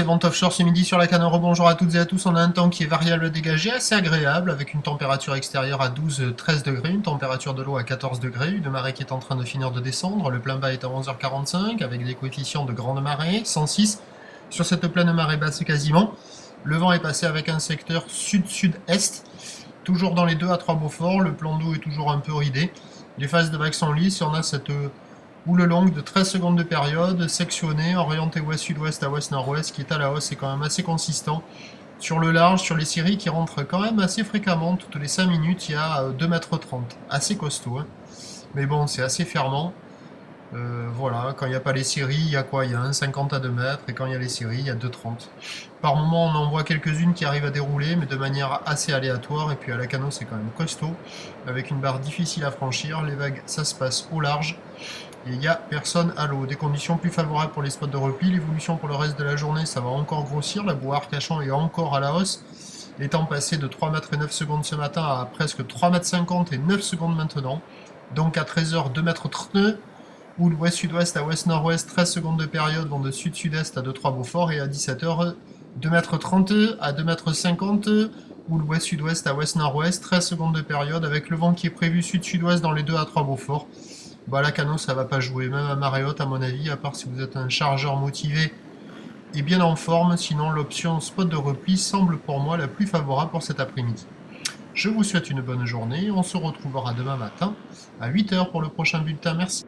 vent offshore ce midi sur la Canne. Bonjour à toutes et à tous. On a un temps qui est variable dégagé, assez agréable, avec une température extérieure à 12-13 degrés, une température de l'eau à 14 degrés, une marée qui est en train de finir de descendre. Le plein bas est à 11h45, avec des coefficients de grande marée, 106. Sur cette pleine marée basse quasiment. Le vent est passé avec un secteur sud-sud-est, toujours dans les 2 à 3 Beaufort. Le plan d'eau est toujours un peu ridé. Les phases de vagues sont lisses et on a cette houle longue de 13 secondes de période, sectionnée, orientée ouest-sud-ouest à ouest-nord-ouest, qui est à la hausse et quand même assez consistant. Sur le large, sur les séries qui rentrent quand même assez fréquemment, toutes les 5 minutes, il y a 2,30 m. Assez costaud, hein. Mais bon, c'est assez fermant. Voilà, quand il n'y a pas les séries, il y a quoi? Il y a 1,50 à 2 mètres, et quand il y a les séries, il y a 2,30. Par moment, on en voit quelques-unes qui arrivent à dérouler, mais de manière assez aléatoire, et puis à la Canot, c'est quand même costaud, avec une barre difficile à franchir. Les vagues, ça se passe au large. Et il n'y a personne à l'eau. Des conditions plus favorables pour les spots de repli. L'évolution pour le reste de la journée, ça va encore grossir. La boue Arcachon est encore à la hausse. Les temps passés de 3 mètres et 9 secondes ce matin à presque 3 mètres 50 et 9 secondes maintenant. Donc à 13h, 2 mètres 32. Ou ouest-sud-ouest à ouest-nord-ouest, 13 secondes de période vont de sud-sud-est à 2-3 Beaufort. Et à 17h, 2 mètres 30 à 2 mètres 50. Ou ouest-sud-ouest à ouest-nord-ouest, 13 secondes de période avec le vent qui est prévu sud-sud-ouest dans les 2 à 3 Beaufort. Bah, la Canot, ça va pas jouer, même à marée haute à mon avis, à part si vous êtes un chargeur motivé et bien en forme. Sinon, l'option spot de repli semble pour moi la plus favorable pour cet après-midi. Je vous souhaite une bonne journée, on se retrouvera demain matin à 8h pour le prochain bulletin. Merci.